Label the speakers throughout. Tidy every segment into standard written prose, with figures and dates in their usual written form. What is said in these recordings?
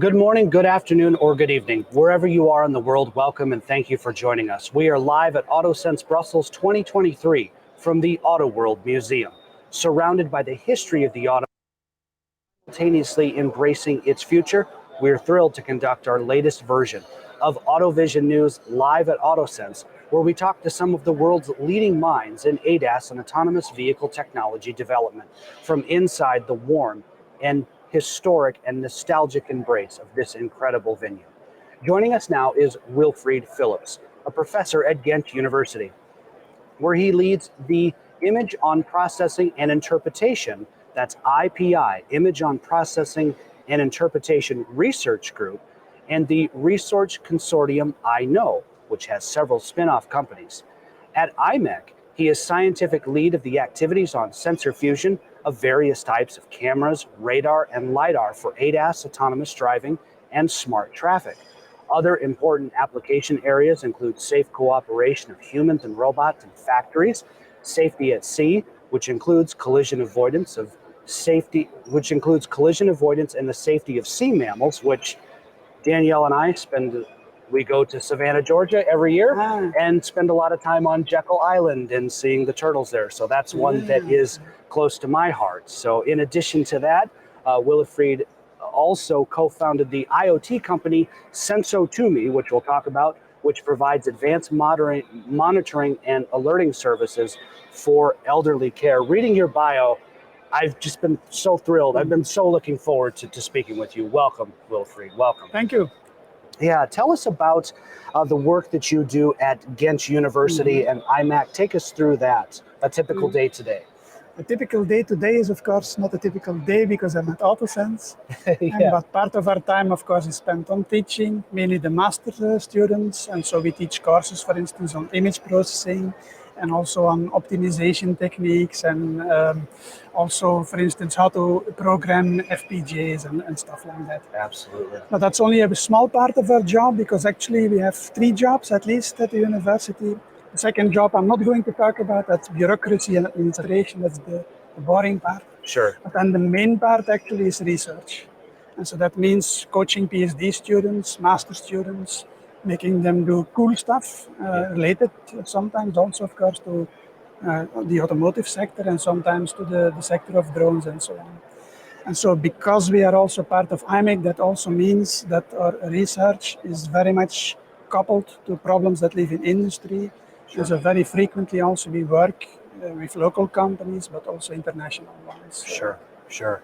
Speaker 1: Good morning, good afternoon, or good evening. Wherever you are in the world, welcome and thank you for joining us. We are live at AutoSens Brussels 2023 from the Auto World Museum, surrounded by the history of the auto, simultaneously embracing its future. We're thrilled to conduct our latest version of AutoVision News live at AutoSens, where we talk to some of the world's leading minds in ADAS and autonomous vehicle technology development from inside the warm and historic and nostalgic embrace of this incredible venue. Joining us now is Wilfried Phillips, a professor at Ghent University, where he leads the Image on Processing and Interpretation, that's IPI, Image on Processing and Interpretation Research Group, and the Research Consortium I Know, which has several spin-off companies. At Imec, he is scientific lead of the activities on sensor fusion of various types of cameras, radar, and LiDAR for ADAS, autonomous driving, and smart traffic. Other important application areas include safe cooperation of humans and robots in factories, safety at sea, which includes collision avoidance and the safety of sea mammals, which Danielle and I we go to Savannah, Georgia every year and spend a lot of time on Jekyll Island and seeing the turtles there. So that's one that is close to my heart. So in addition to that, Wilfried also co-founded the IoT company Senso2Me, which we'll talk about, which provides advanced monitoring and alerting services for elderly care. Reading your bio, I've just been so thrilled. I've been so looking forward to speaking with you. Welcome, Wilfried. Welcome.
Speaker 2: Thank you.
Speaker 1: Yeah, tell us about the work that you do at Ghent University and Imec. Take us through that, a typical day today.
Speaker 2: A typical day today is, of course, not a typical day because I'm at AutoSens. But part of our time, of course, is spent on teaching, mainly the master students. And so we teach courses, for instance, on image processing and also on optimization techniques and also, for instance, how to program FPGAs and stuff like that.
Speaker 1: Absolutely.
Speaker 2: But that's only a small part of our job because actually we have 3 jobs at least at the university. The second job I'm not going to talk about, that's bureaucracy and administration, that's the boring part.
Speaker 1: Sure.
Speaker 2: But then the main part actually is research. And so that means coaching PhD students, master students, making them do cool stuff related sometimes also, of course, to the automotive sector and sometimes to the sector of drones and so on. And so because we are also part of Imec, that also means that our research is very much coupled to problems that live in industry. Sure. And so very frequently also we work with local companies, but also international ones.
Speaker 1: Sure, sure.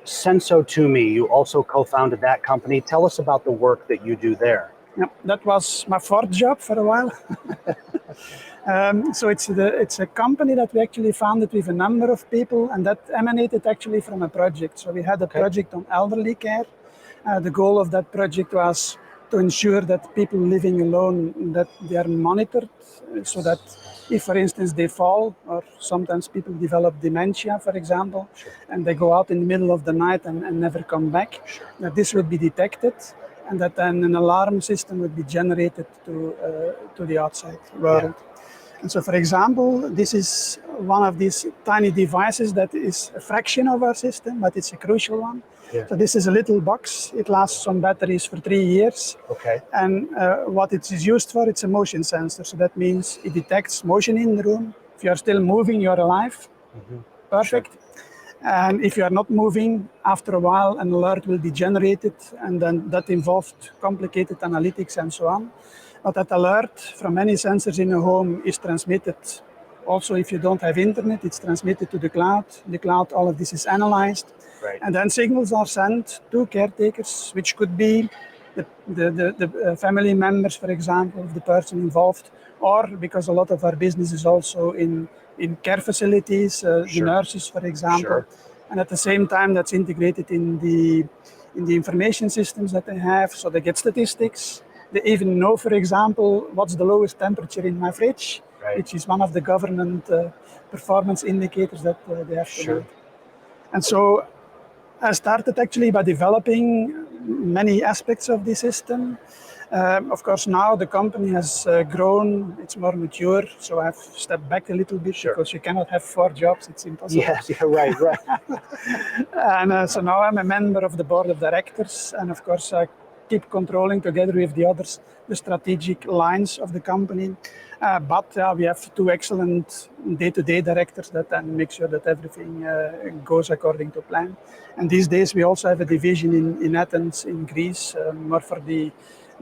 Speaker 1: Senso2Me, you also co-founded that company. Tell us about the work that you do there.
Speaker 2: Yeah, that was my 4th job for a while. So it's a company that we actually founded with a number of people, and that emanated actually from a project. So we had a project on elderly care. The goal of that project was to ensure that people living alone, that they are monitored, so that if, for instance, they fall, or sometimes people develop dementia, for example, and they go out in the middle of the night and never come back, that this would be detected, and that then an alarm system would be generated to the outside world. And so, for example, this is one of these tiny devices that is a fraction of our system, but it's a crucial one. So this is a little box. It lasts some batteries for 3 years. And what it is used for, it's a motion sensor. So that means it detects motion in the room. If you are still moving, you're alive. Perfect. And if you are not moving, after a while, an alert will be generated, and then that involved complicated analytics and so on. But that alert from any sensors in a home is transmitted. Also, if you don't have internet, it's transmitted to the cloud. The cloud, all of this is analyzed. And then signals are sent to caretakers, which could be the family members, for example, of the person involved, or because a lot of our business is also in care facilities, the nurses, for example. And at the same time, that's integrated in the information systems that they have, so they get statistics. They even know, for example, what's the lowest temperature in my fridge, which is one of the government performance indicators that they have to do. And so I started actually by developing many aspects of the system. Of course, now the company has grown, it's more mature, so I've stepped back a little bit because you cannot have 4 jobs, it's impossible.
Speaker 1: Yes, yeah, right, right.
Speaker 2: And so now I'm a member of the board of directors, and of course I keep controlling together with the others the strategic lines of the company. But we have 2 excellent day-to-day directors that then make sure that everything goes according to plan. And these days we also have a division in Athens, in Greece, more for the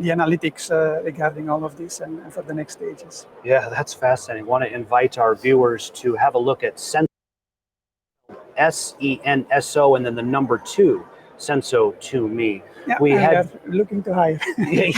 Speaker 2: analytics regarding all of this and for the next stages.
Speaker 1: Yeah, that's fascinating. I want to invite our viewers to have a look at SENSO and then the number 2, Senso to me.
Speaker 2: Yeah, we are looking to hire.
Speaker 1: Yeah,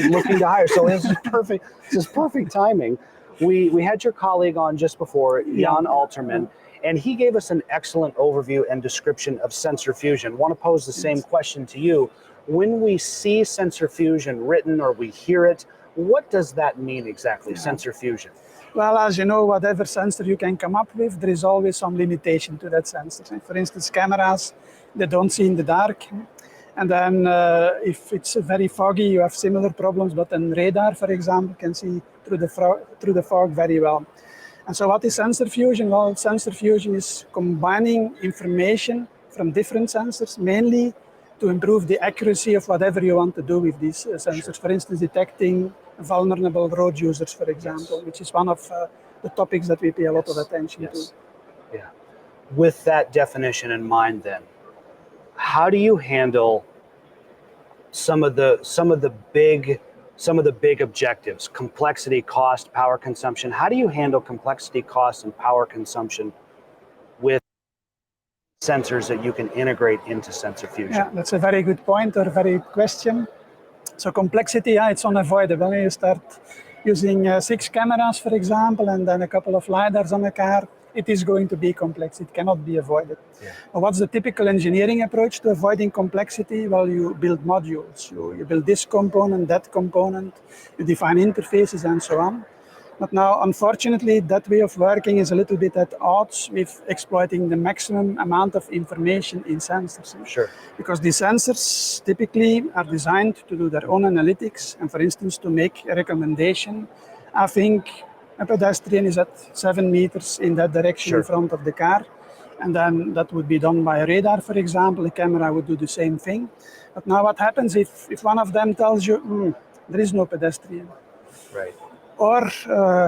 Speaker 1: looking to hire. So this is perfect. This is perfect timing. We had your colleague on just before, Jan Alterman, and he gave us an excellent overview and description of sensor fusion. I want to pose the same question to you. When we see sensor fusion written or we hear it, what does that mean exactly, sensor fusion?
Speaker 2: Well, as you know, whatever sensor you can come up with, there is always some limitation to that sensor. For instance, cameras, they don't see in the dark. And then if it's very foggy, you have similar problems, but then radar, for example, can see through the fog very well. And so what is sensor fusion? Well, sensor fusion is combining information from different sensors, mainly to improve the accuracy of whatever you want to do with these sensors. For instance, detecting vulnerable road users, for example, which is one of the topics that we pay a lot of attention to.
Speaker 1: Yeah. With that definition in mind, then, how do you handle some of the big objectives? Complexity, cost, power consumption. How do you handle complexity, cost, and power consumption with sensors that you can integrate into sensor fusion?
Speaker 2: Yeah, that's a very good point or very good question. So complexity, it's unavoidable. When you start using 6 cameras, for example, and then a couple of LiDARs on a car, it is going to be complex. It cannot be avoided. But what's the typical engineering approach to avoiding complexity? Well, you build modules. You build this component, that component, you define interfaces and so on. But now, unfortunately, that way of working is a little bit at odds with exploiting the maximum amount of information in sensors.
Speaker 1: Sure.
Speaker 2: Because the sensors typically are designed to do their own analytics and, for instance, to make a recommendation. I think a pedestrian is at 7 meters in that direction in front of the car. And then that would be done by a radar, for example. A camera would do the same thing. But now what happens if one of them tells you, there is no pedestrian?
Speaker 1: Right.
Speaker 2: Or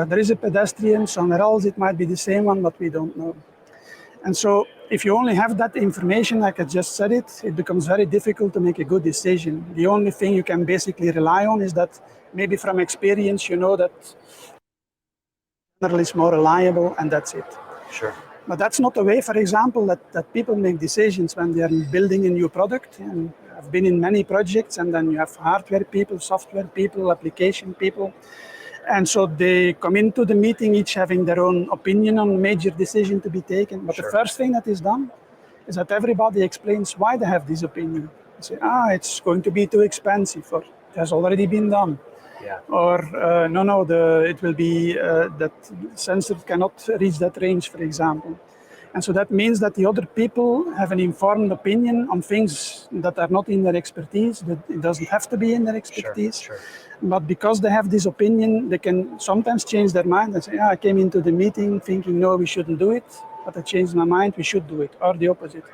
Speaker 2: there is a pedestrian somewhere else, it might be the same one, but we don't know. And so if you only have that information, like I just said it becomes very difficult to make a good decision. The only thing you can basically rely on is that maybe from experience, you know that general is more reliable, and that's it.
Speaker 1: Sure.
Speaker 2: But that's not the way, for example, that people make decisions when they are building a new product. And I've been in many projects, and then you have hardware people, software people, application people. And so they come into the meeting each having their own opinion on a major decision to be taken. But the first thing that is done is that everybody explains why they have this opinion. They say, it's going to be too expensive, or it has already been done.
Speaker 1: Yeah.
Speaker 2: Or it will be that sensors cannot reach that range, for example. And so that means that the other people have an informed opinion on things that are not in their expertise, that it doesn't have to be in their expertise.
Speaker 1: Sure.
Speaker 2: But because they have this opinion, they can sometimes change their mind and say, I came into the meeting thinking, no, we shouldn't do it, but I changed my mind, we should do it, or the opposite.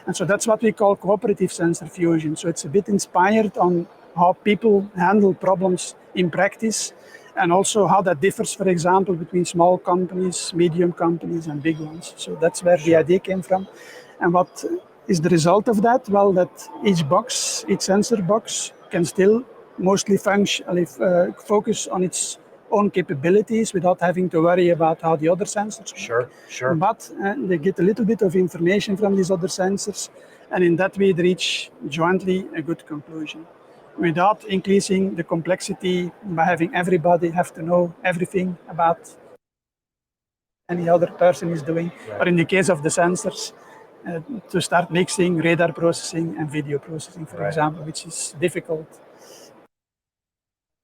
Speaker 2: And so that's what we call cooperative sensor fusion. So it's a bit inspired on how people handle problems in practice, and also how that differs, for example, between small companies, medium companies, and big ones. So that's where the idea came from. And what is the result of that? Well, that each sensor box can still mostly focus on its own capabilities without having to worry about how the other sensors work.
Speaker 1: Sure.
Speaker 2: But they get a little bit of information from these other sensors, and in that way they reach jointly a good conclusion, without increasing the complexity by having everybody have to know everything about any other person is doing. Or in the case of the sensors, to start mixing radar processing and video processing, for example, which is difficult.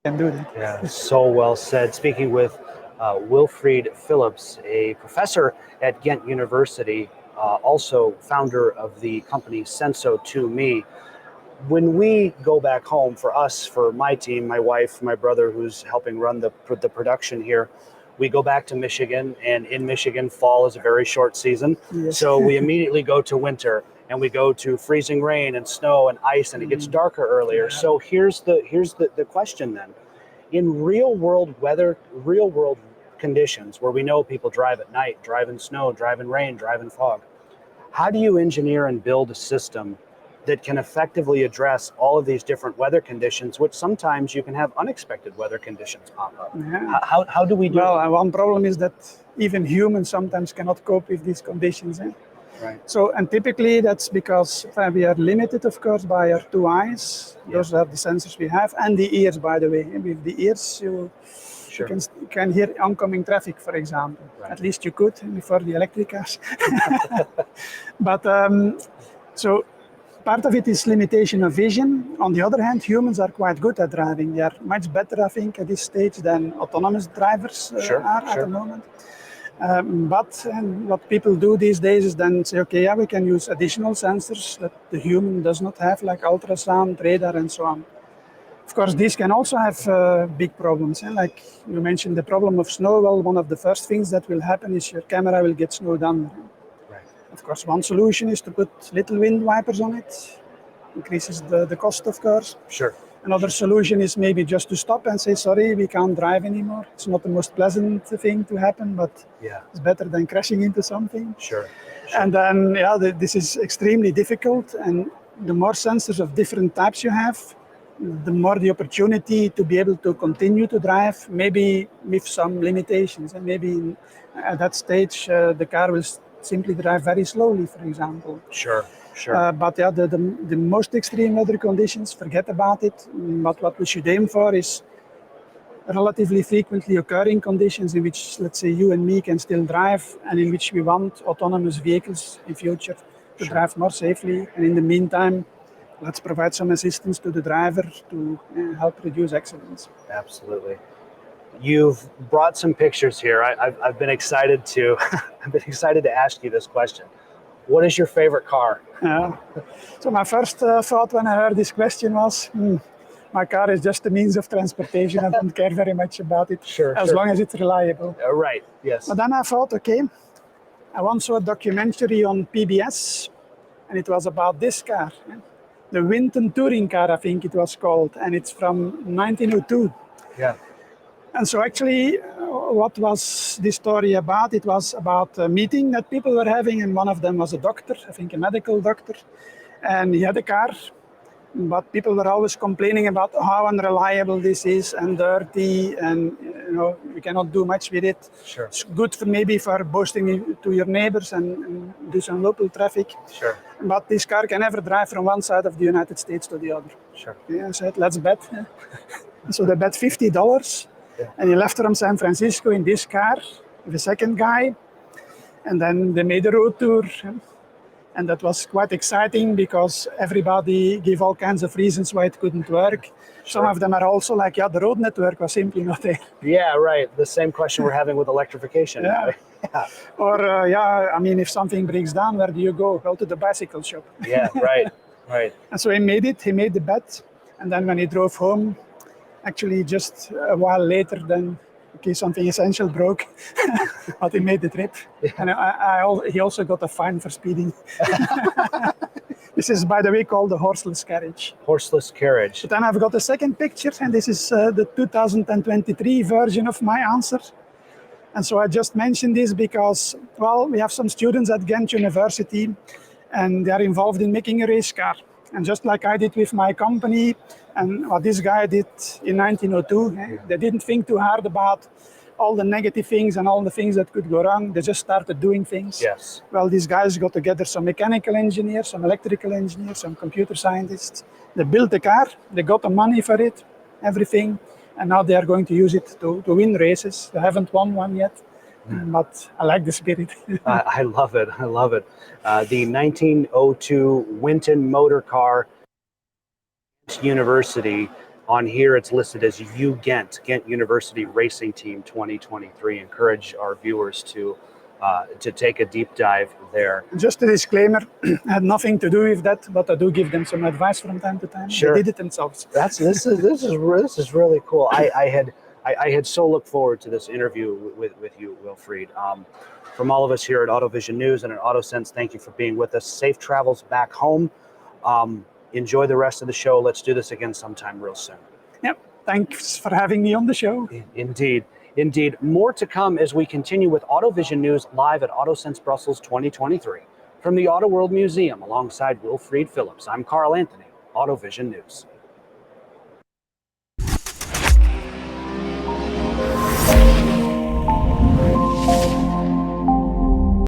Speaker 2: Can do that.
Speaker 1: Yeah, so well said. Speaking with Wilfried Phillips, a professor at Ghent University, also founder of the company Senso2Me. when we go back home, for us, for my team, my wife, my brother, who's helping run the production here, we go back to Michigan, and in Michigan, fall is a very short season.
Speaker 2: Yes.
Speaker 1: So we immediately go to winter, and we go to freezing rain and snow and ice, and it gets darker earlier.
Speaker 2: Yeah.
Speaker 1: So here's the question then. In real world weather, real world conditions where we know people drive at night, drive in snow, drive in rain, drive in fog, how do you engineer and build a system that can effectively address all of these different weather conditions, which sometimes you can have unexpected weather conditions pop up?
Speaker 2: Yeah.
Speaker 1: How do we do it?
Speaker 2: Well, one problem is that even humans sometimes cannot cope with these conditions.
Speaker 1: Right.
Speaker 2: So, and typically that's because we are limited, of course, by our two eyes. Those are the sensors we have, and the ears, by the way. With the ears, you can hear oncoming traffic, for example.
Speaker 1: Right.
Speaker 2: At least you could before the electric cars. But so part of it is limitation of vision. On the other hand, humans are quite good at driving. They are much better, I think, at this stage than autonomous drivers are at the moment. But what people do these days is then say, okay, yeah, we can use additional sensors that the human does not have, like ultrasound, radar, and so on. Of course, these can also have big problems. Like you mentioned, the problem of snow. Well, one of the first things that will happen is your camera will get snowed under.
Speaker 1: Right.
Speaker 2: Of course, one solution is to put little wind wipers on it. Increases the cost, of course.
Speaker 1: Sure.
Speaker 2: Another solution is maybe just to stop and say, sorry, we can't drive anymore. It's not the most pleasant thing to happen, but it's better than crashing into something.
Speaker 1: Sure.
Speaker 2: And then, this is extremely difficult. And the more sensors of different types you have, the more the opportunity to be able to continue to drive, maybe with some limitations. And maybe at that stage, the car will simply drive very slowly, for example.
Speaker 1: Sure. Sure.
Speaker 2: But the most extreme weather conditions, forget about it. But what we should aim for is relatively frequently occurring conditions in which, let's say, you and me can still drive, and in which we want autonomous vehicles in future to drive more safely. And in the meantime, let's provide some assistance to the driver to help reduce accidents.
Speaker 1: Absolutely. You've brought some pictures here. I've been excited to I've been excited to ask you this question. What is your favorite car?
Speaker 2: So my first thought when I heard this question was, my car is just a means of transportation. I don't care very much about it, as long as it's reliable.
Speaker 1: Right, yes.
Speaker 2: But then I thought, okay, I once saw a documentary on PBS, and it was about this car, the Winton Touring car, I think it was called, and it's from 1902.
Speaker 1: Yeah.
Speaker 2: And so actually, what was this story about? It was about a meeting that people were having, and one of them was a doctor, I think a medical doctor, and he had a car, but people were always complaining about how unreliable this is and dirty, and you cannot do much with it.
Speaker 1: Sure.
Speaker 2: It's good for maybe for boasting to your neighbors and do some local traffic.
Speaker 1: Sure.
Speaker 2: But this car can never drive from one side of the United States to the other.
Speaker 1: Sure.
Speaker 2: Yeah, I said, let's bet. So they bet $50. And he left from San Francisco in this car with a second guy. And then they made a road tour. And that was quite exciting because everybody gave all kinds of reasons why it couldn't work. Some of them are also like, the road network was simply not there.
Speaker 1: Yeah, right. The same question we're having with electrification.
Speaker 2: Yeah. Or, I mean, if something breaks down, where do you go? Well, to the bicycle shop.
Speaker 1: Yeah, right.
Speaker 2: And so he made it. He made the bet. And then when he drove home, actually just a while later, then something essential broke, but he made the trip. Yeah. And he also got a fine for speeding. This is, by the way, called the horseless carriage.
Speaker 1: Horseless carriage.
Speaker 2: But then I've got a second picture, and this is the 2023 version of my answer. And so I just mentioned this because, well, we have some students at Ghent University, and they are involved in making a race car. And just like I did with my company, and what this guy did in 1902, they didn't think too hard about all the negative things and all the things that could go wrong. They just started doing things.
Speaker 1: Yes.
Speaker 2: Well, these guys got together some mechanical engineers, some electrical engineers, some computer scientists. They built the car, they got the money for it, everything, and now they are going to use it to win races. They haven't won one yet, but I like the spirit.
Speaker 1: I love it. The 1902 Winton motor car, University. On here, it's listed as Ghent University Racing Team 2023. Encourage our viewers to to take a deep dive there.
Speaker 2: Just a disclaimer, I had nothing to do with that, but I do give them some advice from time to time.
Speaker 1: Sure.
Speaker 2: They did it themselves.
Speaker 1: This is really cool. I had so looked forward to this interview with you, Wilfried. From all of us here at AutoVision News and at AutoSens, thank you for being with us. Safe travels back home. Enjoy the rest of the show. Let's do this again sometime real soon.
Speaker 2: Yep. Thanks for having me on the show.
Speaker 1: Indeed. Indeed. More to come as we continue with AutoVision News live at AutoSens Brussels 2023. From the Auto World Museum alongside Wilfried Phillips, I'm Carl Anthony, AutoVision News.